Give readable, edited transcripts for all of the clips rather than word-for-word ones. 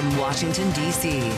from Washington, D.C.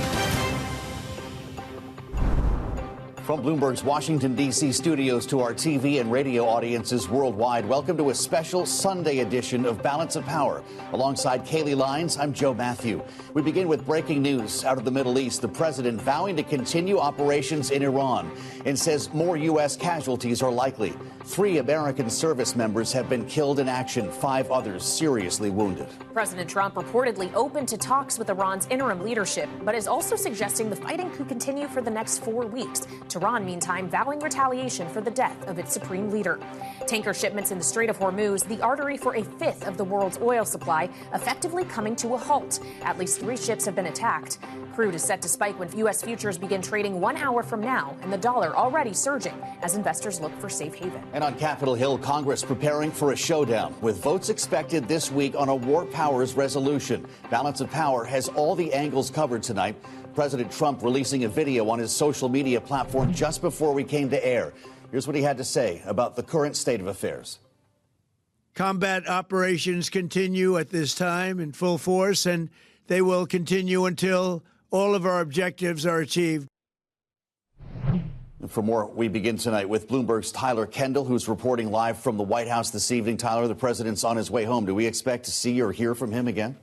From Bloomberg's Washington, D.C. studios to our TV and radio audiences worldwide, welcome to a special Sunday edition of Balance of Power. Alongside Kaylee Lyons, I'm Joe Matthew. We begin with breaking news out of the Middle East. The president vowing to continue operations in Iran and says more U.S. casualties are likely. 3 American service members have been killed in action, 5 others seriously wounded. President Trump reportedly open to talks with Iran's interim leadership, but is also suggesting the fighting could continue for the next 4 weeks. Tehran, meantime, vowing retaliation for the death of its supreme leader. Tanker shipments in the Strait of Hormuz, the artery for a fifth of the world's oil supply, effectively coming to a halt. At least 3 ships have been attacked. Crude is set to spike when U.S. futures begin trading 1 hour from now, and the dollar already surging as investors look for safe haven. And on Capitol Hill, Congress preparing for a showdown, with votes expected this week on a war powers resolution. Balance of Power has all the angles covered tonight. President Trump releasing a video on his social media platform just before we came to air. Here's what he had to say about the current state of affairs. Combat operations continue at this time in full force, and they will continue until all of our objectives are achieved. For more, we begin tonight with Bloomberg's Tyler Kendall, who's reporting live from the White House this evening. Tyler, the president's on his way home. Do we expect to see or hear from him again?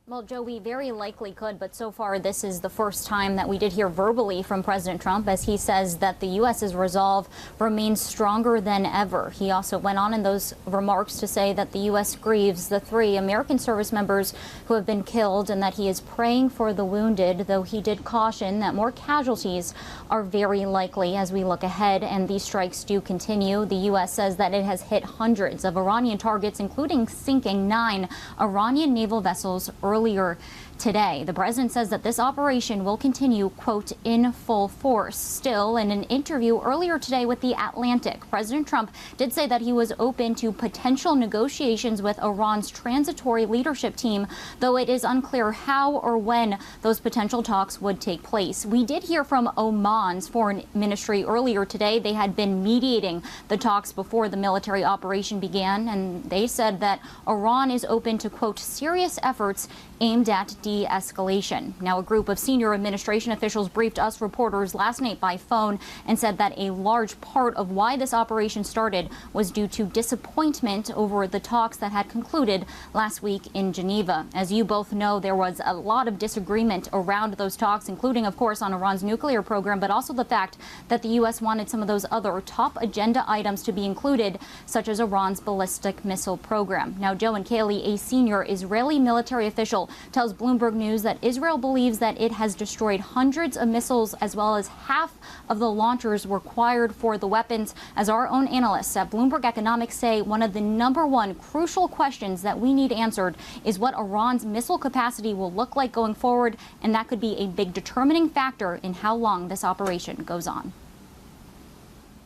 Well, Joe, we very likely could, but so far this is the first time that we did hear verbally from President Trump, as he says that the U.S.'s resolve remains stronger than ever. He also went on in those remarks to say that the U.S. grieves the 3 American service members who have been killed and that he is praying for the wounded, though he did caution that more casualties are very likely as we look ahead, and these strikes do continue. The U.S. says that it has hit hundreds of Iranian targets, including sinking 9 Iranian naval vessels earlier today. The president says that this operation will continue, quote, in full force. Still, in an interview earlier today with The Atlantic, President Trump did say that he was open to potential negotiations with Iran's transitory leadership team, though it is unclear how or when those potential talks would take place. We did hear from Oman's foreign ministry earlier today. They had been mediating the talks before the military operation began, and they said that Iran is open to, quote, serious efforts aimed at de-escalation. Now, a group of senior administration officials briefed us reporters last night by phone and said that a large part of why this operation started was due to disappointment over the talks that had concluded last week in Geneva. As you both know, there was a lot of disagreement around those talks, including, of course, on Iran's nuclear program, but also the fact that the U.S. wanted some of those other top agenda items to be included, such as Iran's ballistic missile program. Now, Joe and Kaylee, a senior Israeli military official, tells Bloomberg News that Israel believes that it has destroyed hundreds of missiles, as well as half of the launchers required for the weapons. As our own analysts at Bloomberg Economics say, one of the #1 crucial questions that we need answered is what Iran's missile capacity will look like going forward, and that could be a big determining factor in how long this operation goes on.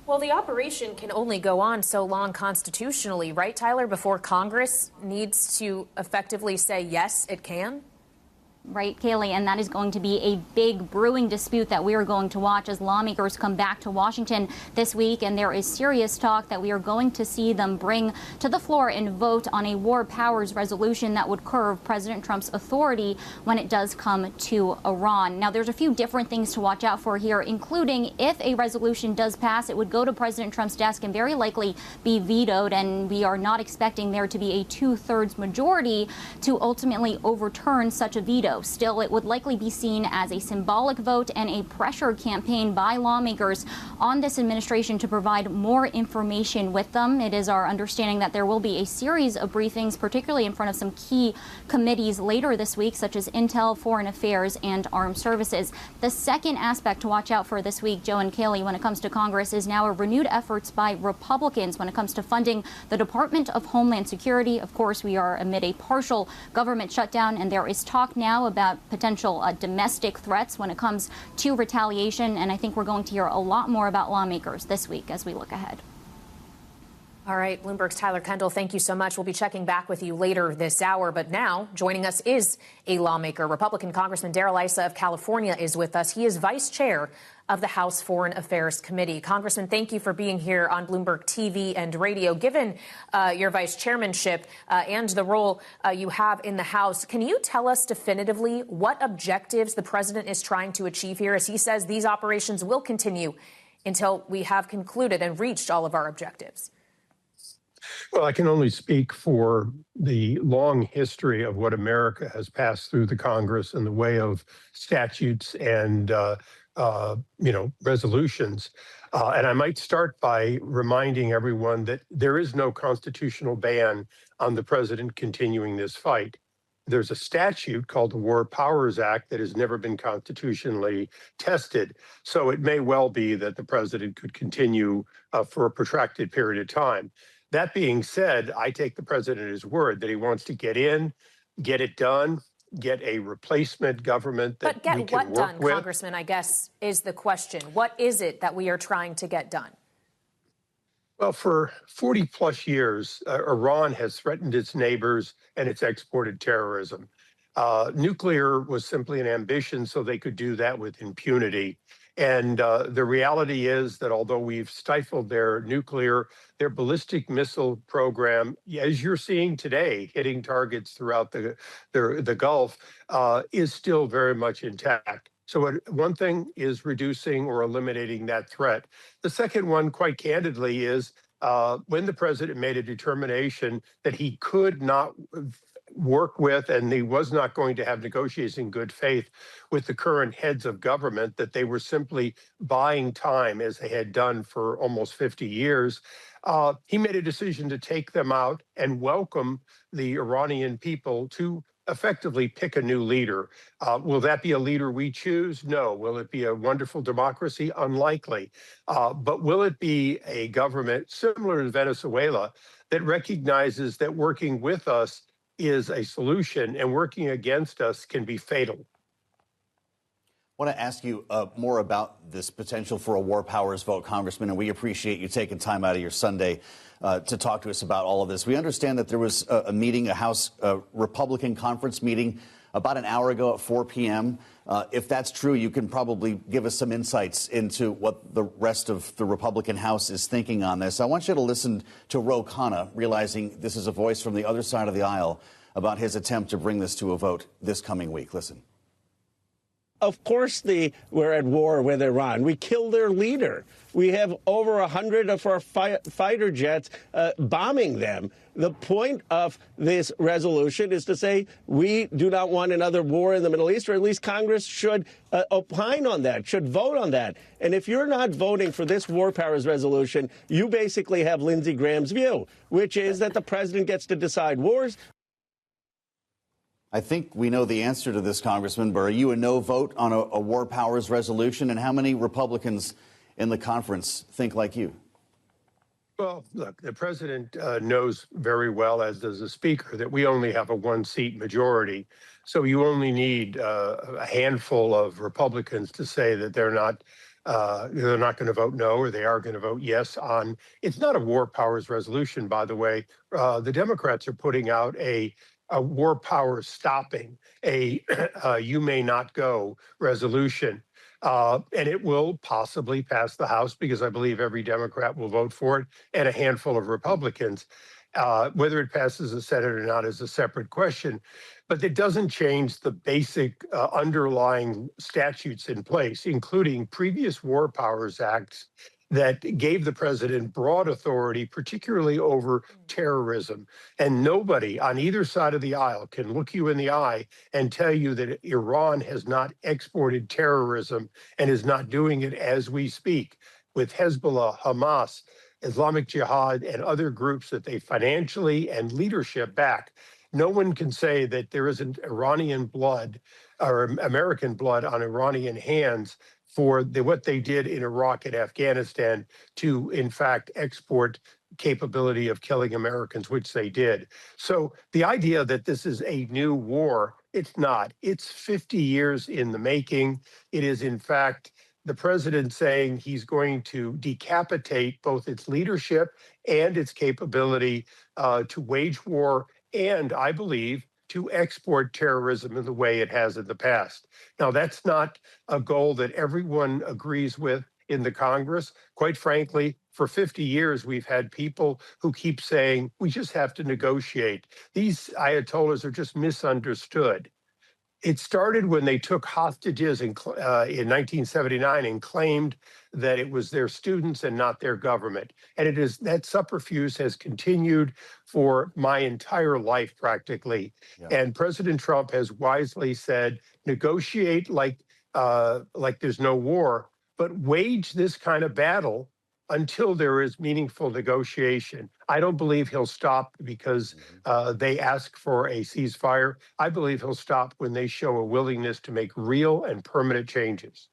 Well, the operation can only go on so long constitutionally, right, Tyler, before Congress needs to effectively say, yes, it can? Right, Kaylee, and that is going to be a big brewing dispute that we are going to watch as lawmakers come back to Washington this week, and there is serious talk that we are going to see them bring to the floor and vote on a war powers resolution that would curb President Trump's authority when it does come to Iran. Now, there's a few different things to watch out for here, including if a resolution does pass, it would go to President Trump's desk and very likely be vetoed, and we are not expecting there to be a 2/3 majority to ultimately overturn such a veto. Still, it would likely be seen as a symbolic vote and a pressure campaign by lawmakers on this administration to provide more information with them. It is our understanding that there will be a series of briefings, particularly in front of some key committees later this week, such as Intel, Foreign Affairs, and Armed Services. The second aspect to watch out for this week, Joe and Kaylee, when it comes to Congress, is now a renewed efforts by Republicans when it comes to funding the Department of Homeland Security. Of course, we are amid a partial government shutdown, and there is talk now about potential domestic threats when it comes to retaliation, and I think we're going to hear a lot more about lawmakers this week as we look ahead. All right, Bloomberg's Tyler Kendall, thank you so much. We'll be checking back with you later this hour, but now joining us is a lawmaker. Republican Congressman Darrell Issa of California is with us. He is vice chair of the House Foreign Affairs Committee. Congressman, thank you for being here on Bloomberg TV and radio. Given your vice chairmanship and the role you have in the House, can you tell us definitively what objectives the president is trying to achieve here, as he says these operations will continue until we have concluded and reached all of our objectives? Well, I can only speak for the long history of what America has passed through the Congress in the way of statutes and resolutions. And I might start by reminding everyone that there is no constitutional ban on the president continuing this fight. There's a statute called the War Powers Act that has never been constitutionally tested. So it may well be that the president could continue for a protracted period of time. That being said, I take the president at his word that he wants to get in, get it done, get a replacement government that we can work with. But get what done, Congressman, I guess, is the question. What is it that we are trying to get done? Well, for 40 plus years, Iran has threatened its neighbors and it's exported terrorism. Nuclear was simply an ambition so they could do that with impunity. And the reality is that although we've stifled their ballistic missile program, as you're seeing today, hitting targets throughout the Gulf, is still very much intact. So one thing is reducing or eliminating that threat. The second one, quite candidly, is when the president made a determination that he could not work with, and he was not going to have negotiations in good faith with the current heads of government, that they were simply buying time as they had done for almost 50 years. He made a decision to take them out and welcome the Iranian people to effectively pick a new leader. Will that be a leader we choose? No. Will it be a wonderful democracy? Unlikely. But will it be a government similar to Venezuela that recognizes that working with us is a solution and working against us can be fatal? I want to ask you more about this potential for a war powers vote, Congressman, and we appreciate you taking time out of your Sunday to talk to us about all of this. We understand that there was a meeting, a House Republican conference meeting about an hour ago at 4 p.m. If that's true, you can probably give us some insights into what the rest of the Republican House is thinking on this. I want you to listen to Ro Khanna, realizing this is a voice from the other side of the aisle about his attempt to bring this to a vote this coming week. Listen. Of course we're at war with Iran. We killed their leader. We have over 100 of our fighter jets bombing them. The point of this resolution is to say we do not want another war in the Middle East, or at least Congress should opine on that, should vote on that. And if you're not voting for this war powers resolution, you basically have Lindsey Graham's view, which is that the president gets to decide wars. I think we know the answer to this, Congressman, but are you a no vote on a war powers resolution? And how many Republicans in the conference think like you? Well, look, the president knows very well, as does the speaker, that we only have a one-seat majority. So you only need a handful of Republicans to say that they're not going to vote no, or they are going to vote yes on. It's not a war powers resolution, by the way. The Democrats are putting out a war powers stopping, a you may not go resolution. And it will possibly pass the House because I believe every Democrat will vote for it and a handful of Republicans. Whether it passes the Senate or not is a separate question. But it doesn't change the basic underlying statutes in place, including previous war powers acts that gave the president broad authority, particularly over terrorism. And nobody on either side of the aisle can look you in the eye and tell you that Iran has not exported terrorism and is not doing it as we speak with Hezbollah, Hamas, Islamic Jihad, and other groups that they financially and leadership back. No one can say that there isn't Iranian blood or American blood on Iranian hands for what they did in Iraq and Afghanistan to, in fact, export capability of killing Americans, which they did. So the idea that this is a new war, it's not. It's 50 years in the making. It is, in fact, the president saying he's going to decapitate both its leadership and its capability to wage war, and I believe to export terrorism in the way it has in the past. Now, that's not a goal that everyone agrees with in the Congress. Quite frankly, for 50 years, we've had people who keep saying, we just have to negotiate. These Ayatollahs are just misunderstood. It started when they took hostages in 1979 and claimed that it was their students and not their government. And it is that subterfuge has continued for my entire life, practically. Yeah. And President Trump has wisely said, negotiate like there's no war, but wage this kind of battle until there is meaningful negotiation. I don't believe he'll stop because they ask for a ceasefire. I believe he'll stop when they show a willingness to make real and permanent changes.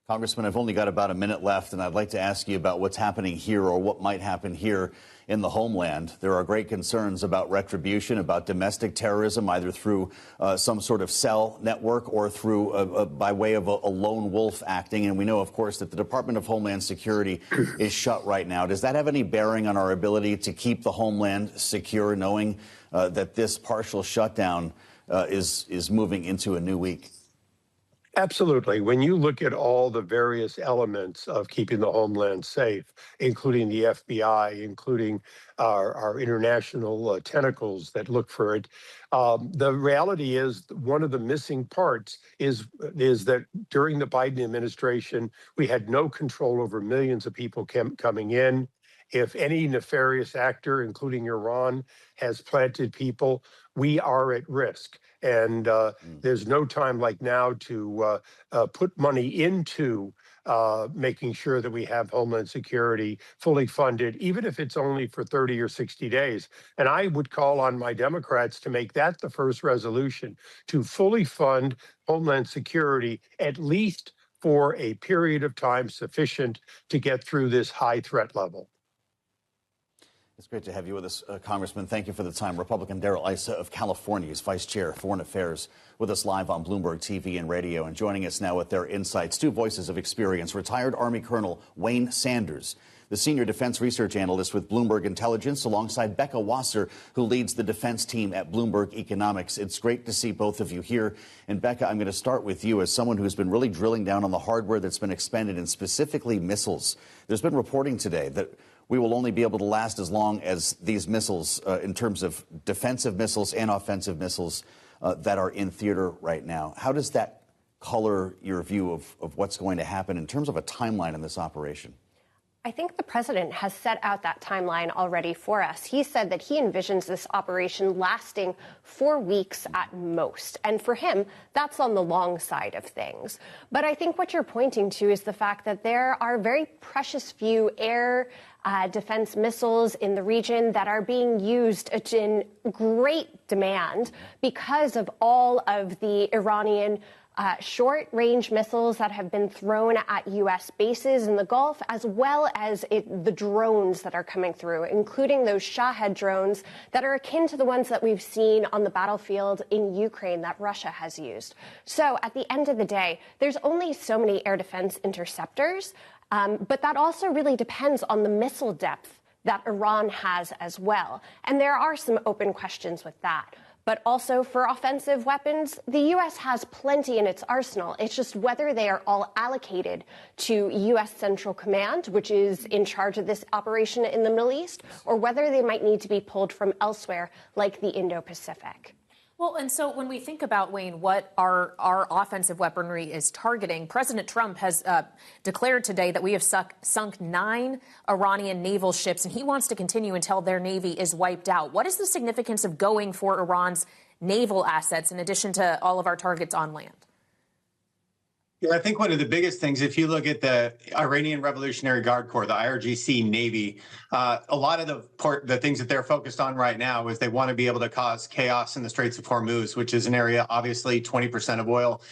Congressman, I've only got about a minute left, and I'd like to ask you about what's happening here or what might happen here in the homeland. There are great concerns about retribution, about domestic terrorism, either through some sort of cell network or through by way of a lone wolf acting. And we know, of course, that the Department of Homeland Security is shut right now. Does that have any bearing on our ability to keep the homeland secure, knowing that this partial shutdown is moving into a new week? Absolutely. When you look at all the various elements of keeping the homeland safe, including the FBI, including our international tentacles that look for it, the reality is one of the missing parts is that during the Biden administration, we had no control over millions of people coming in. If any nefarious actor, including Iran, has planted people, we are at risk. And there's no time like now to put money into making sure that we have Homeland Security fully funded, even if it's only for 30 or 60 days. And I would call on my Democrats to make that the first resolution, to fully fund Homeland Security, at least for a period of time sufficient to get through this high threat level. It's great to have you with us, Congressman. Thank you for the time. Republican Darrell Issa of California is Vice Chair, Foreign Affairs, with us live on Bloomberg TV and radio. And joining us now with their insights, two voices of experience, retired Army Colonel Wayne Sanders, the Senior Defense Research Analyst with Bloomberg Intelligence, alongside Becca Wasser, who leads the defense team at Bloomberg Economics. It's great to see both of you here. And Becca, I'm going to start with you as someone who's been really drilling down on the hardware that's been expended, and specifically missiles. There's been reporting today that we will only be able to last as long as these missiles, in terms of defensive missiles and offensive missiles that are in theater right now. How does that color your view of what's going to happen in terms of a timeline in this operation? I think the president has set out that timeline already for us. He said that he envisions this operation lasting 4 weeks at most. And for him, that's on the long side of things. But I think what you're pointing to is the fact that there are very precious few air defense missiles in the region that are being used in great demand because of all of the Iranian short-range missiles that have been thrown at U.S. bases in the Gulf, as well as the drones that are coming through, including those Shahed drones that are akin to the ones that we've seen on the battlefield in Ukraine that Russia has used. So at the end of the day, there's only so many air defense interceptors, but that also really depends on the missile depth that Iran has as well. And there are some open questions with that. But also for offensive weapons, the U.S. has plenty in its arsenal. It's just whether they are all allocated to U.S. Central Command, which is in charge of this operation in the Middle East, or whether they might need to be pulled from elsewhere, like the Indo-Pacific. Well, and so when we think about, Wayne, what our offensive weaponry is targeting, President Trump has declared today that we have sunk 9 Iranian naval ships, and he wants to continue until their navy is wiped out. What is the significance of going for Iran's naval assets in addition to all of our targets on land? Yeah, I think one of the biggest things, if you look at the Iranian Revolutionary Guard Corps, the IRGC Navy, a lot of the things that they're focused on right now is they want to be able to cause chaos in the Straits of Hormuz, which is an area, obviously 20% of oil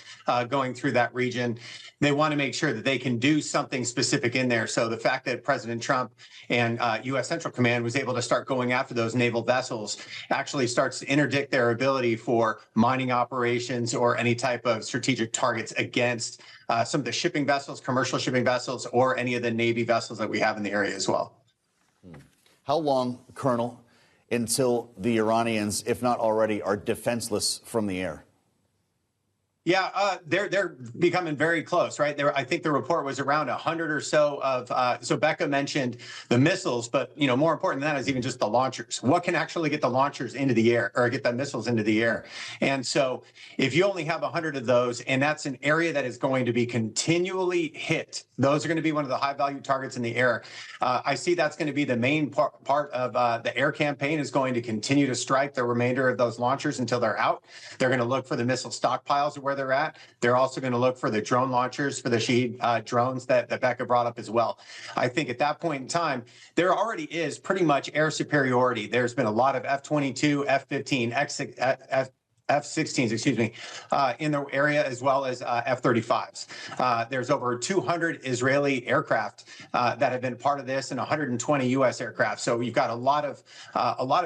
going through that region. They want to make sure that they can do something specific in there. So the fact that President Trump and U.S. Central Command was able to start going after those naval vessels actually starts to interdict their ability for mining operations or any type of strategic targets against some of the shipping vessels, commercial shipping vessels, or any of the Navy vessels that we have in the area as well. How long, Colonel, until the Iranians, if not already, are defenseless from the air? Yeah, they're becoming very close, right? I think the report was around 100 or so of. So Becca mentioned the missiles, but more important than that is even just the launchers. What can actually get the launchers into the air or get the missiles into the air? And so, if you only have 100 of those, and that's an area that is going to be continually hit, those are going to be one of the high-value targets in the air. I see that's going to be the main part of the air campaign is going to continue to strike the remainder of those launchers until they're out. They're going to look for the missile stockpiles where they're at. They're also going to look for the drone launchers for the Shahed drones that Becca brought up as well. I think at that point in time, there already is pretty much air superiority. There's been a lot of F-22, F-15, F-16s, in the area, as well as F-35s. There's over 200 Israeli aircraft that have been part of this, and 120 U.S. aircraft. So you've got a lot of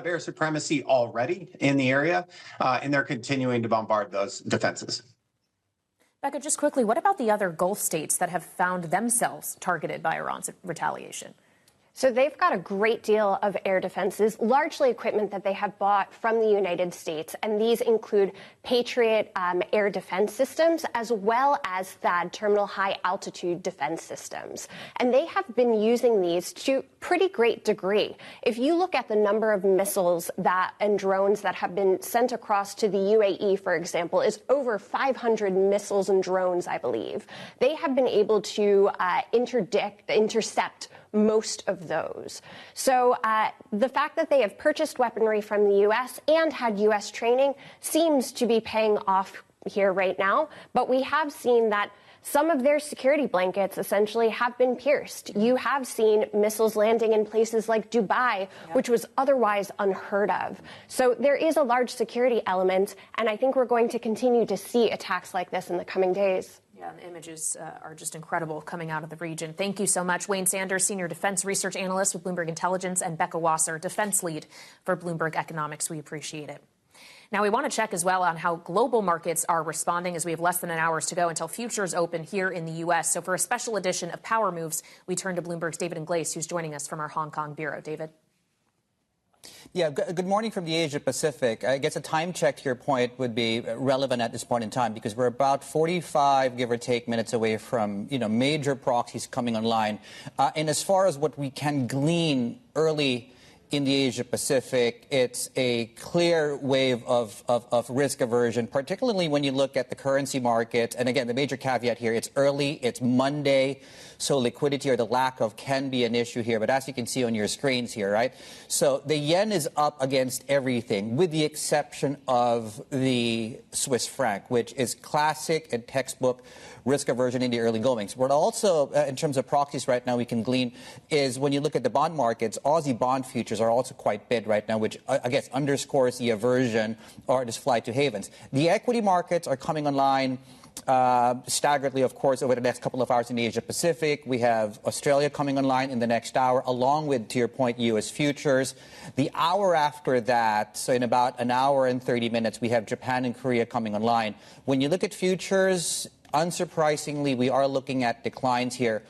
air supremacy already in the area, and they're continuing to bombard those defenses. Becca, just quickly, what about the other Gulf states that have found themselves targeted by Iran's retaliation? So they've got a great deal of air defenses, largely equipment that they have bought from the United States. And these include Patriot air defense systems, as well as THAAD terminal high altitude defense systems. And they have been using these to pretty great degree. If you look at the number of missiles and drones that have been sent across to the UAE, for example, is over 500 missiles and drones, I believe. They have been able to intercept most of those. So the fact that they have purchased weaponry from the U.S. and had U.S. training seems to be paying off here right now. But we have seen that some of their security blankets essentially have been pierced. You have seen missiles landing in places like Dubai, which was otherwise unheard of. So there is a large security element, and I think we're going to continue to see attacks like this in the coming days. Yeah, the images are just incredible coming out of the region. Thank you so much, Wayne Sanders, Senior Defense Research Analyst with Bloomberg Intelligence, and Becca Wasser, Defense Lead for Bloomberg Economics. We appreciate it. Now, we want to check as well on how global markets are responding, as we have less than an hour to go until futures open here in the U.S. So for a special edition of Power Moves, we turn to Bloomberg's David Ingles, who's joining us from our Hong Kong bureau. David? Yeah, good morning from the Asia Pacific. I guess a time check to your point would be relevant at this point in time because we're about 45, give or take, minutes away from, major proxies coming online. And as far as what we can glean early in the Asia Pacific, it's a clear wave of risk aversion, particularly when you look at the currency market. And again, the major caveat here, it's early, it's Monday, so liquidity or the lack of can be an issue here. But as you can see on your screens here, right? So the yen is up against everything, with the exception of the Swiss franc, which is classic and textbook risk aversion in the early goings. What also, in terms of proxies right now, we can glean is when you look at the bond markets, Aussie bond futures are also quite bid right now, which I guess underscores the aversion or this flight to havens. The equity markets are coming online staggeredly, of course, over the next couple of hours in the Asia Pacific. We have Australia coming online in the next hour, along with, to your point, U.S. futures. The hour after that, so in about an hour and 30 minutes, we have Japan and Korea coming online. When you look at futures, unsurprisingly, we are looking at declines here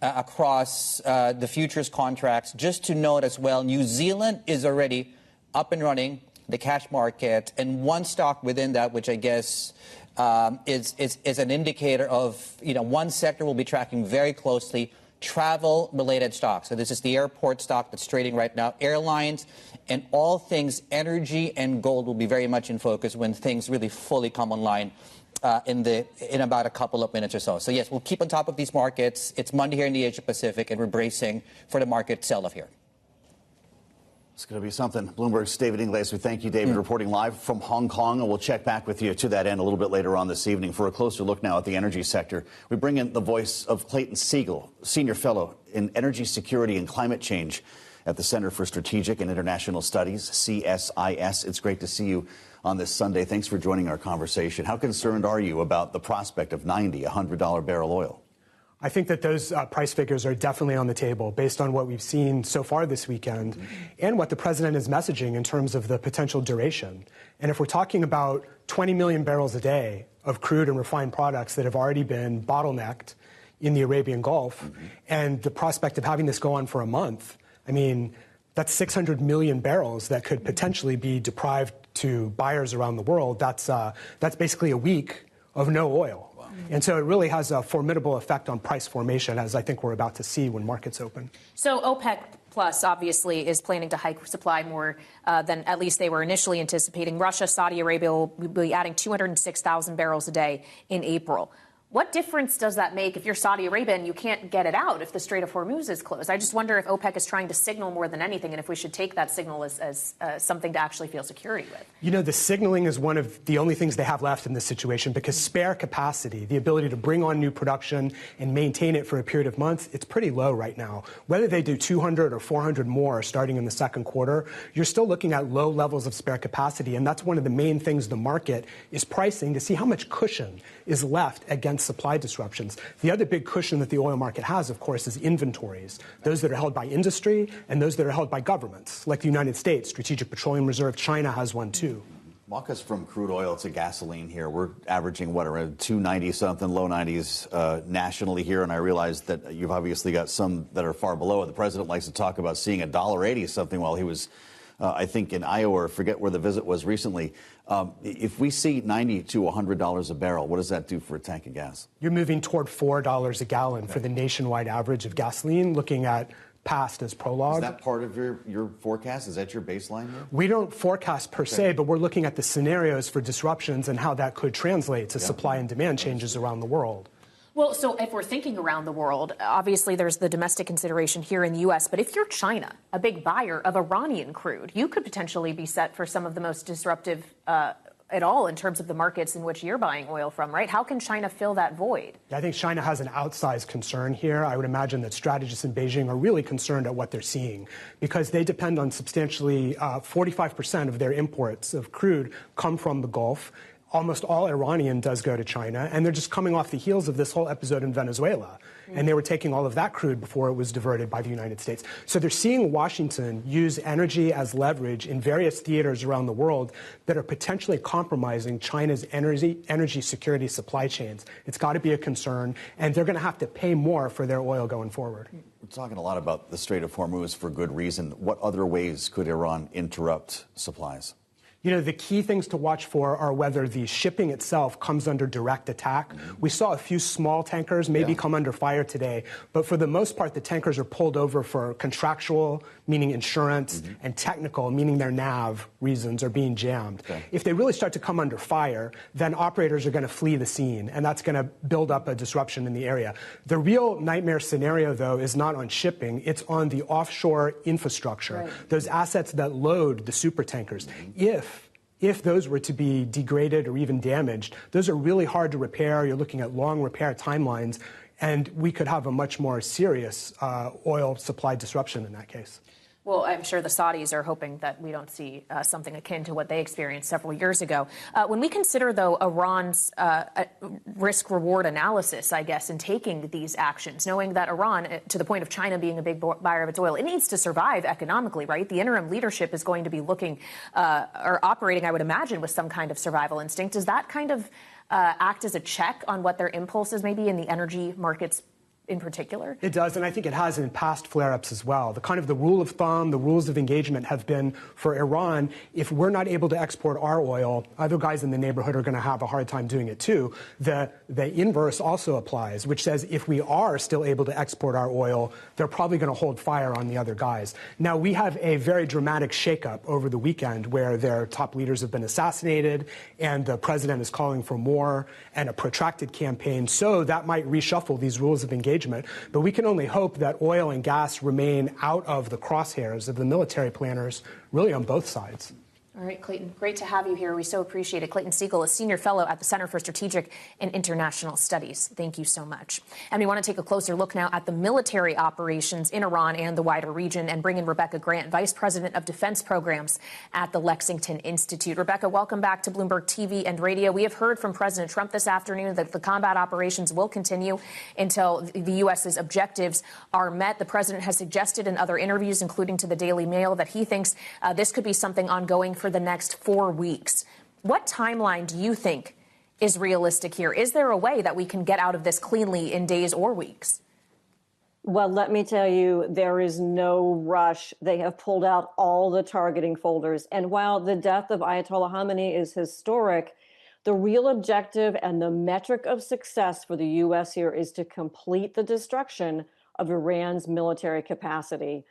across the futures contracts. Just to note as well, New Zealand is already up and running, the cash market, and one stock within that, which I guess is an indicator of, one sector we'll be tracking very closely, travel-related stocks. So this is the airport stock that's trading right now. Airlines and all things energy and gold will be very much in focus when things really fully come online in about a couple of minutes or so. So yes, we'll keep on top of these markets. It's Monday here in the Asia Pacific, and we're bracing for the market sell-off here. It's going to be something. Bloomberg's David Ingles. We thank you, David, reporting live from Hong Kong. And we'll check back with you to that end a little bit later on this evening for a closer look now at the energy sector. We bring in the voice of Clayton Siegel, Senior Fellow in Energy Security and Climate Change at the Center for Strategic and International Studies, CSIS. It's great to see you on this Sunday. Thanks for joining our conversation. How concerned are you about the prospect of $90, $100 barrel oil? I think that those price figures are definitely on the table based on what we've seen so far this weekend and what the president is messaging in terms of the potential duration. And if we're talking about 20 million barrels a day of crude and refined products that have already been bottlenecked in the Arabian Gulf and the prospect of having this go on for a month, I mean, That's 600 million barrels that could potentially be deprived to buyers around the world. That's basically a week of no oil. Wow. And so it really has a formidable effect on price formation, as I think we're about to see when markets open. So OPEC Plus obviously is planning to hike supply more than at least they were initially anticipating. Russia, Saudi Arabia will be adding 206,000 barrels a day in April. What difference does that make if you're Saudi Arabia and you can't get it out if the Strait of Hormuz is closed? I just wonder if OPEC is trying to signal more than anything, and if we should take that signal as something to actually feel security with. You know, the signaling is one of the only things they have left in this situation, because spare capacity, the ability to bring on new production and maintain it for a period of months, it's pretty low right now. Whether they do 200 or 400 more starting in the second quarter, you're still looking at low levels of spare capacity, and that's one of the main things the market is pricing to see how much cushion is left against supply disruptions. The other big cushion that the oil market has, of course, is inventories, those that are held by industry and those that are held by governments, like the United States, Strategic Petroleum Reserve. China has one, too. Walk us from crude oil to gasoline here. We're averaging, what, around 290-something, low 90s nationally here, and I realize that you've obviously got some that are far below it. The president likes to talk about seeing $1.80-something while he was I think in Iowa, or forget where the visit was recently. If we see $90 to $100 a barrel, what does that do for a tank of gas? You're moving toward $4 a gallon for the nationwide average of gasoline, looking at past as prologue. Is that part of your forecast? Is that your baseline here? We don't forecast per se, but we're looking at the scenarios for disruptions and how that could translate to supply and demand changes around the world. Well, so if we're thinking around the world, obviously there's the domestic consideration here in the U.S., but if you're China, a big buyer of Iranian crude, you could potentially be set for some of the most disruptive at all in terms of the markets in which you're buying oil from, right? How can China fill that void? I think China has an outsized concern here. I would imagine that strategists in Beijing are really concerned at what they're seeing, because they depend on substantially 45% of their imports of crude come from the Gulf. Almost all Iranian does go to China, and they're just coming off the heels of this whole episode in Venezuela. And they were taking all of that crude before it was diverted by the United States. So they're seeing Washington use energy as leverage in various theaters around the world that are potentially compromising China's energy security supply chains. It's got to be a concern, and they're going to have to pay more for their oil going forward. We're talking a lot about the Strait of Hormuz for good reason. What other ways could Iran interrupt supplies? You know, the key things to watch for are whether the shipping itself comes under direct attack. We saw a few small tankers maybe come under fire today, but for the most part, the tankers are pulled over for contractual, meaning insurance, and technical, meaning their nav reasons, are being jammed. If they really start to come under fire, then operators are going to flee the scene, and that's going to build up a disruption in the area. The real nightmare scenario, though, is not on shipping. It's on the offshore infrastructure, those assets that load the super tankers. If those were to be degraded or even damaged, those are really hard to repair. You're looking at long repair timelines, and we could have a much more serious oil supply disruption in that case. Well, I'm sure the Saudis are hoping that we don't see something akin to what they experienced several years ago. When we consider, though, Iran's risk-reward analysis, I guess, in taking these actions, knowing that Iran, to the point of China being a big buyer of its oil, it needs to survive economically, right? The interim leadership is going to be looking or operating, I would imagine, with some kind of survival instinct. Does that kind of act as a check on what their impulses may be in the energy markets in particular? It does, and I think it has in past flare-ups as well. The rule of thumb, the rules of engagement have been for Iran, if we're not able to export our oil, other guys in the neighborhood are going to have a hard time doing it too. The inverse also applies, which says if we are still able to export our oil, they're probably going to hold fire on the other guys. Now, we have a very dramatic shakeup over the weekend where their top leaders have been assassinated, and the president is calling for more and a protracted campaign, so that might reshuffle these rules of engagement. But we can only hope that oil and gas remain out of the crosshairs of the military planners, really on both sides. All right, Clayton, great to have you here. We so appreciate it. Clayton Siegel, a senior fellow at the Center for Strategic and International Studies. Thank you so much. And we want to take a closer look now at the military operations in Iran and the wider region and bring in Rebecca Grant, Vice President of Defense Programs at the Lexington Institute. Rebecca, welcome back to Bloomberg TV and Radio. We have heard from President Trump this afternoon that the combat operations will continue until the U.S.'s objectives are met. The president has suggested in other interviews, including to the Daily Mail, that he thinks this could be something ongoing for the next 4 weeks. What timeline do you think is realistic here? Is there a way that we can get out of this cleanly in days or weeks? Well, let me tell you, there is no rush. They have pulled out all the targeting folders. And while the death of Ayatollah Khamenei is historic, the real objective and the metric of success for the U.S. here is to complete the destruction of Iran's military capacity.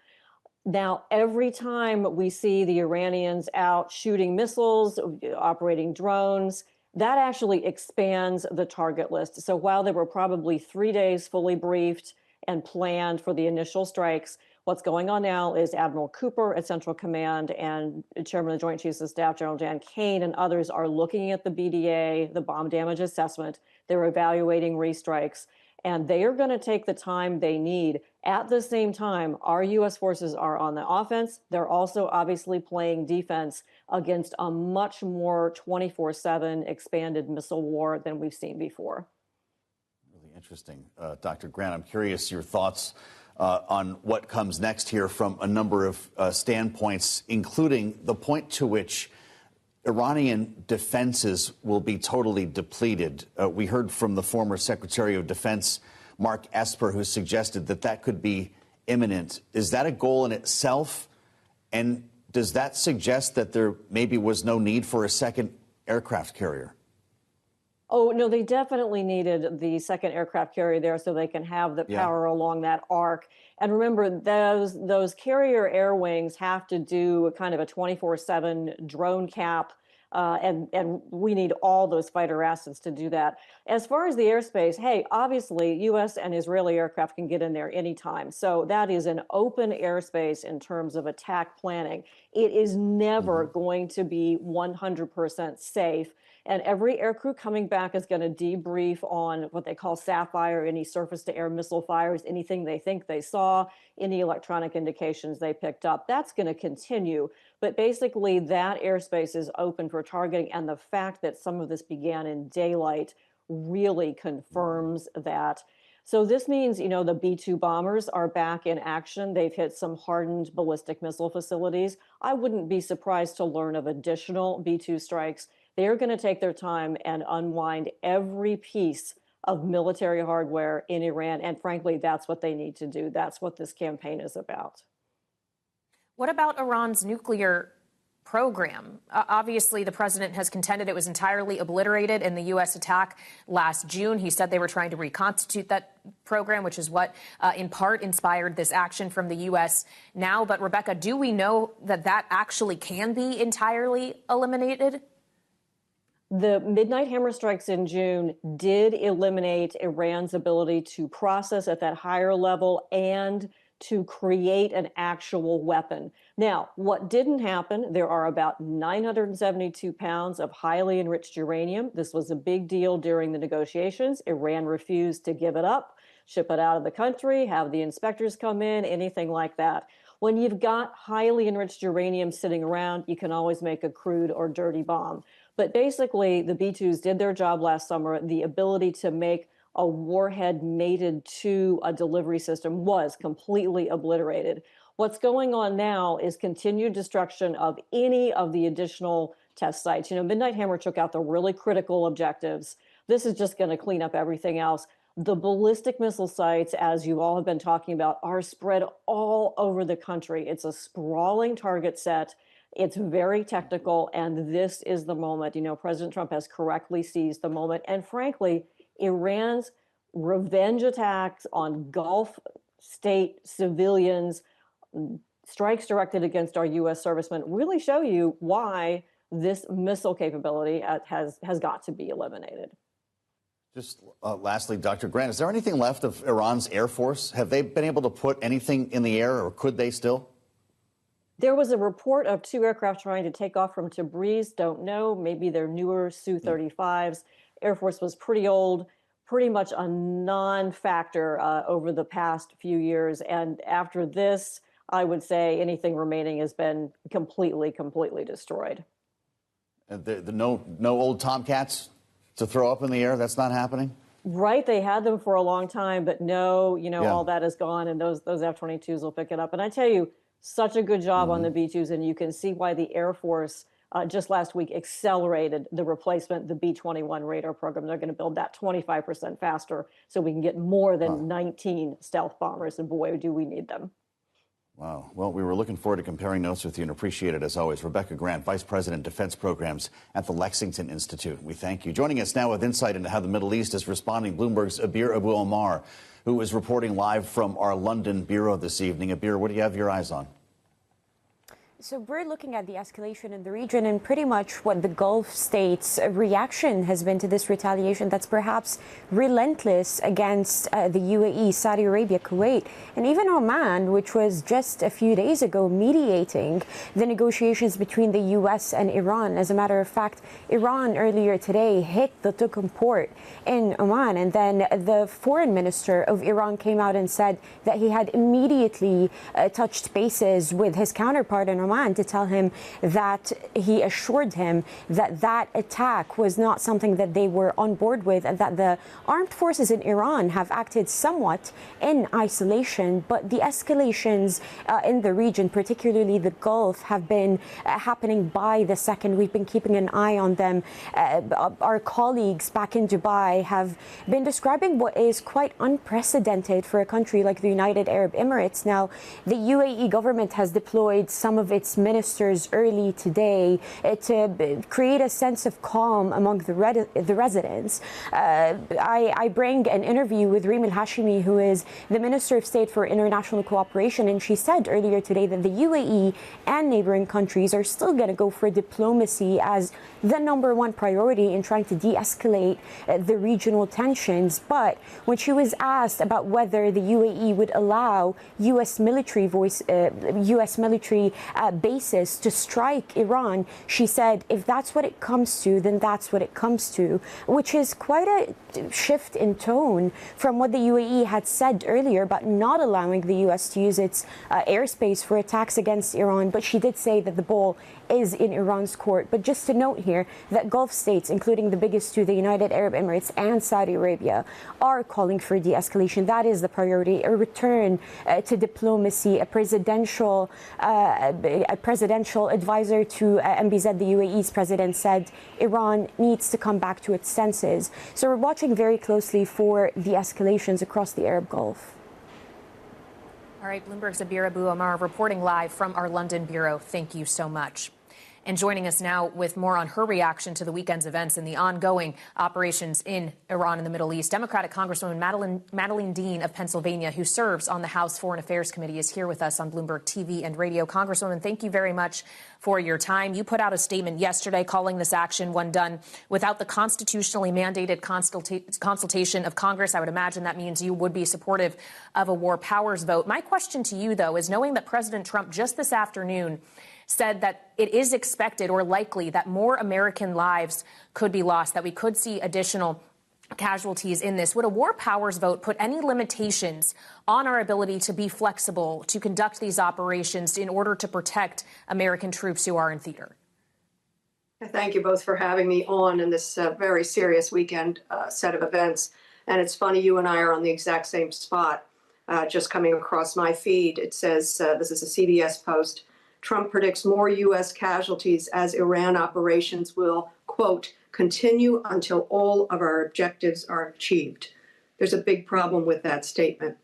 Now, every time we see the Iranians out shooting missiles, operating drones, that actually expands the target list. So while there were probably 3 days fully briefed and planned for the initial strikes, what's going on now is Admiral Cooper at Central Command and Chairman of the Joint Chiefs of Staff, General Dan Kane, and others are looking at the BDA, the bomb damage assessment. They're evaluating restrikes, and they are going to take the time they need. At the same time, our U.S. forces are on the offense. They're also obviously playing defense against a much more 24/7 expanded missile war than we've seen before. Really interesting. Dr. Grant, I'm curious your thoughts on what comes next here from a number of standpoints, including the point to which Iranian defenses will be totally depleted. We heard from the former Secretary of Defense, Mark Esper, who suggested that that could be imminent. Is that a goal in itself? And does that suggest that there maybe was no need for a second aircraft carrier? Oh, no, they definitely needed the second aircraft carrier there so they can have the power along that arc. And remember, those carrier air wings have to do kind of a 24/7 drone cap. And we need all those fighter assets to do that. As far as the airspace, hey, obviously, U.S. and Israeli aircraft can get in there anytime. So that is an open airspace in terms of attack planning. It is never going to be 100% safe. And every aircrew coming back is going to debrief on what they call Sapphire, any surface-to-air missile fires, anything they think they saw, any electronic indications they picked up. That's going to continue. But basically, that airspace is open for targeting. And the fact that some of this began in daylight really confirms that. So this means, you know, the B-2 bombers are back in action. They've hit some hardened ballistic missile facilities. I wouldn't be surprised to learn of additional B-2 strikes. They're going to take their time and unwind every piece of military hardware in Iran. And frankly, that's what they need to do. That's what this campaign is about. What about Iran's nuclear program? Obviously, the president has contended it was entirely obliterated in the U.S. attack last June. He said they were trying to reconstitute that program, which is what in part inspired this action from the U.S. now. But Rebecca, do we know that that actually can be entirely eliminated? The midnight hammer strikes in June did eliminate Iran's ability to process at that higher level and to create an actual weapon. Now, what didn't happen, there are about 972 pounds of highly enriched uranium. This was a big deal during the negotiations. Iran refused to give it up, ship it out of the country, have the inspectors come in, anything like that. When you've got highly enriched uranium sitting around, you can always make a crude or dirty bomb. But basically, the B-2s did their job last summer. The ability to make a warhead mated to a delivery system was completely obliterated. What's going on now is continued destruction of any of the additional test sites. You know, Midnight Hammer took out the really critical objectives. This is just going to clean up everything else. The ballistic missile sites, as you all have been talking about, are spread all over the country. It's a sprawling target set. It's very technical, and this is the moment. You know, President Trump has correctly seized the moment. And frankly, Iran's revenge attacks on Gulf state civilians, strikes directed against our U.S. servicemen, really show you why this missile capability has got to be eliminated. Just lastly, Dr. Grant, is there anything left of Iran's Air Force? Have they been able to put anything in the air, or could they still? There was a report of 2 aircraft trying to take off from Tabriz. Don't know. Maybe they're newer Su-35s. Air Force was pretty old, pretty much a non-factor over the past few years. And after this, I would say anything remaining has been completely destroyed. No old Tomcats to throw up in the air? That's not happening? Right. They had them for a long time, but no, you know, all that is gone, and those F-22s will pick it up. And I tell you, such a good job on the B-2s, and you can see why the Air Force just last week accelerated the replacement, the B-21 radar program. They're going to build that 25% faster so we can get more than 19 stealth bombers. And boy, do we need them. Wow. Well, we were looking forward to comparing notes with you and appreciate it as always. Rebecca Grant, Vice President, Defense Programs at the Lexington Institute. We thank you. Joining us now with insight into how the Middle East is responding, Bloomberg's Abir Abu Omar, who is reporting live from our London bureau this evening. Abir, what do you have your eyes on? So we're looking at the escalation in the region and pretty much what the Gulf states' reaction has been to this retaliation that's perhaps relentless against the UAE, Saudi Arabia, Kuwait, and even Oman, which was just a few days ago mediating the negotiations between the U.S. and Iran. As a matter of fact, Iran earlier today hit the Tukum port in Oman, and then the foreign minister of Iran came out and said that he had immediately touched bases with his counterpart in Oman to tell him that he assured him that that attack was not something that they were on board with, and that the armed forces in Iran have acted somewhat in isolation. But the escalations in the region, particularly the Gulf, have been happening by the second. We've been keeping an eye on them. Our colleagues back in Dubai have been describing what is quite unprecedented for a country like the United Arab Emirates. Now, the UAE government has deployed some of its ministers early today to create a sense of calm among the residents. I bring an interview with Reem al-Hashimi, who is the Minister of State for International Cooperation, and she said earlier today that the UAE and neighboring countries are still going to go for diplomacy as the #1 priority in trying to de-escalate the regional tensions. But when she was asked about whether the UAE would allow U.S. military bases to strike Iran, she said, if that's what it comes to, then that's what it comes to, which is quite a shift in tone from what the UAE had said earlier about not allowing the U.S. to use its airspace for attacks against Iran. But she did say that the ball is in Iran's court. But just to note here that Gulf states, including the biggest two, the United Arab Emirates and Saudi Arabia, are calling for de-escalation. That is the priority, a return to diplomacy. A presidential advisor to MBZ, the UAE's president, said Iran needs to come back to its senses. So we're watching very closely for the escalations across the Arab Gulf. All right, Bloomberg's Abir Abu Omar reporting live from our London bureau. Thank you so much. And joining us now with more on her reaction to the weekend's events and the ongoing operations in Iran and the Middle East, Democratic Congresswoman Madeleine Dean of Pennsylvania, who serves on the House Foreign Affairs Committee, is here with us on Bloomberg TV and radio. Congresswoman, thank you very much for your time. You put out a statement yesterday calling this action one done without the constitutionally mandated consultation of Congress. I would imagine that means you would be supportive of a war powers vote. My question to you, though, is knowing that President Trump just this afternoon said that it is expected or likely that more American lives could be lost, that we could see additional casualties in this. Would a war powers vote put any limitations on our ability to be flexible, to conduct these operations in order to protect American troops who are in theater? Thank you both for having me on in this very serious weekend set of events. And it's funny, you and I are on the exact same spot. Just coming across my feed, it says, this is a CBS post, Trump predicts more U.S. casualties as Iran operations will, quote, continue until all of our objectives are achieved. There's a big problem with that statement.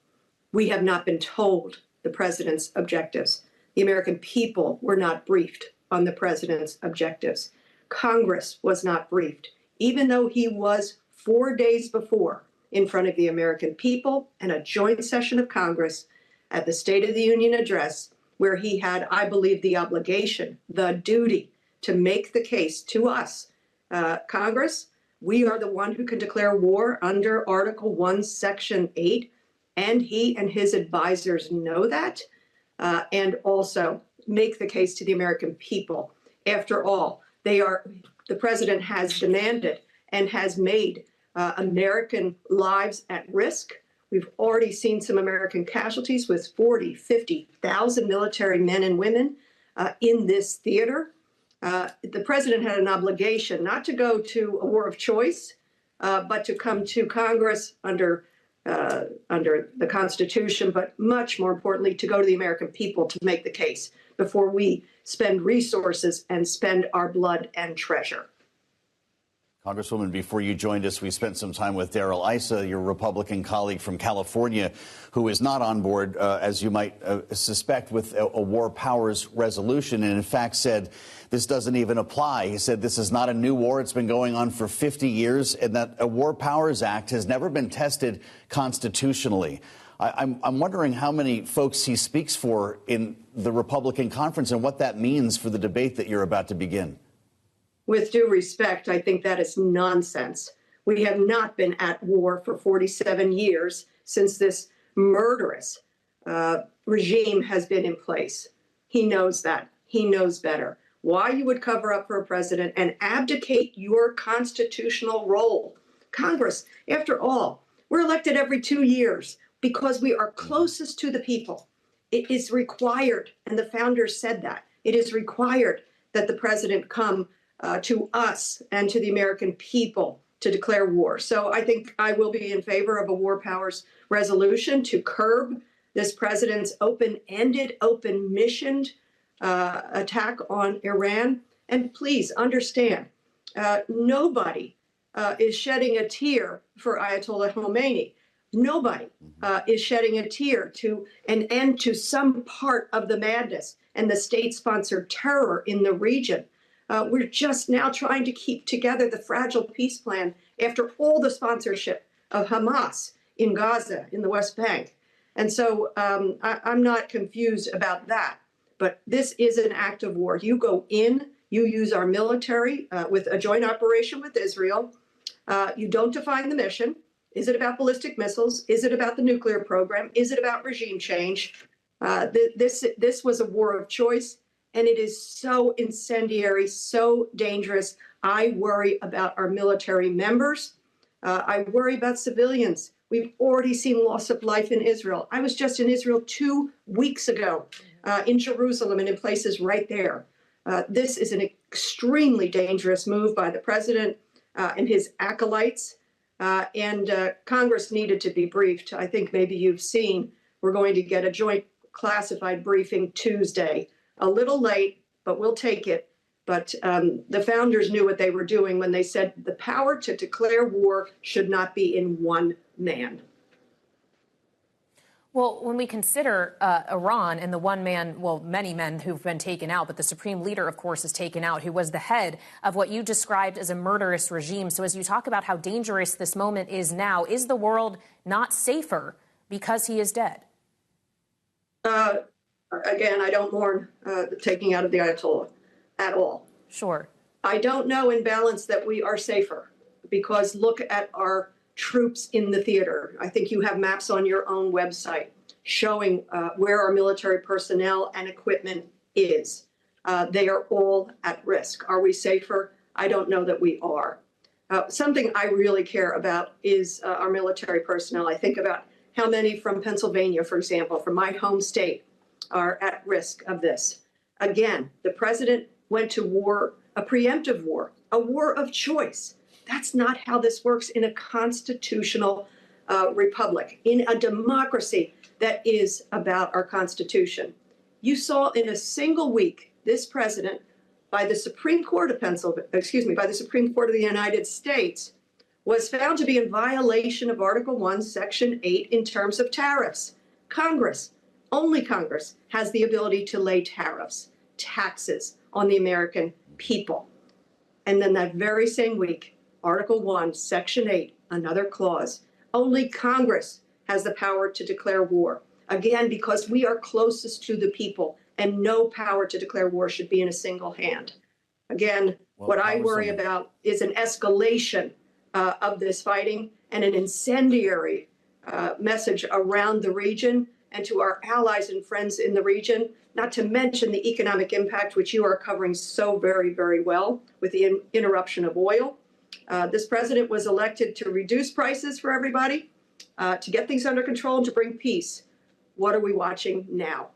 We have not been told the president's objectives. The American people were not briefed on the president's objectives. Congress was not briefed, even though he was 4 days before in front of the American people in a joint session of Congress at the State of the Union address, where he had, I believe, the obligation, the duty to make the case to us, Congress. We are the one who can declare war under Article 1, Section 8, and he and his advisors know that, and also make the case to the American people. After all, the president has demanded and has made American lives at risk. We've already seen some American casualties with 40, 50,000 military men and women in this theater. The president had an obligation not to go to a war of choice, but to come to Congress under under the Constitution, but much more importantly, to go to the American people to make the case before we spend resources and spend our blood and treasure. Congresswoman, before you joined us, we spent some time with Darrell Issa, your Republican colleague from California, who is not on board, as you might suspect, with a war powers resolution, and in fact said this doesn't even apply. He said this is not a new war. It's been going on for 50 years, and that a War Powers Act has never been tested constitutionally. I'm wondering how many folks he speaks for in the Republican conference and what that means for the debate that you're about to begin. With due respect, I think that is nonsense. We have not been at war for 47 years since this murderous regime has been in place. He knows that. He knows better. Why you would cover up for a president and abdicate your constitutional role. Congress, after all, we're elected every 2 years because we are closest to the people. It is required, and the founders said that, it is required that the president come to us and to the American people to declare war. So I think I will be in favor of a war powers resolution to curb this president's open-ended, open-missioned attack on Iran. And please understand, nobody is shedding a tear for Ayatollah Khomeini. Nobody is shedding a tear to an end to some part of the madness and the state-sponsored terror in the region. We're just now trying to keep together the fragile peace plan after all the sponsorship of Hamas in Gaza, in the West Bank. And so I'm not confused about that. But this is an act of war. You go in, you use our military with a joint operation with Israel. You don't define the mission. Is it about ballistic missiles? Is it about the nuclear program? Is it about regime change? This was a war of choice. And it is so incendiary, so dangerous. I worry about our military members. I worry about civilians. We've already seen loss of life in Israel. I was just in Israel 2 weeks ago, in Jerusalem and in places right there. This is an extremely dangerous move by the president and his acolytes. And Congress needed to be briefed. I think maybe you've seen we're going to get a joint classified briefing Tuesday. A little late, but we'll take it. But the founders knew what they were doing when they said the power to declare war should not be in one man. Well, when we consider Iran and the one man, well, many men who've been taken out, but the supreme leader, of course, is taken out, who was the head of what you described as a murderous regime. So as you talk about how dangerous this moment is now, is the world not safer because he is dead? Again, I don't mourn the taking out of the Ayatollah at all. Sure. I don't know in balance that we are safer because look at our troops in the theater. I think you have maps on your own website showing where our military personnel and equipment is. They are all at risk. Are we safer? I don't know that we are. Something I really care about is our military personnel. I think about how many from Pennsylvania, for example, from my home state, are at risk of this. Again, the president went to war, a preemptive war, a war of choice. That's not how this works in a constitutional republic, in a democracy that is about our Constitution. You saw in a single week, this president, by the Supreme Court of by the Supreme Court of the United States, was found to be in violation of Article 1, Section 8 in terms of tariffs. Congress, only Congress, has the ability to lay tariffs, taxes on the American people. And then that very same week, Article 1, Section 8, another clause, only Congress has the power to declare war. Again, because we are closest to the people and no power to declare war should be in a single hand. Again, what I worry about is an escalation of this fighting and an incendiary message around the region and to our allies and friends in the region, not to mention the economic impact, which you are covering so very, very well with the interruption of oil. This president was elected to reduce prices for everybody, to get things under control and to bring peace. What are we watching now?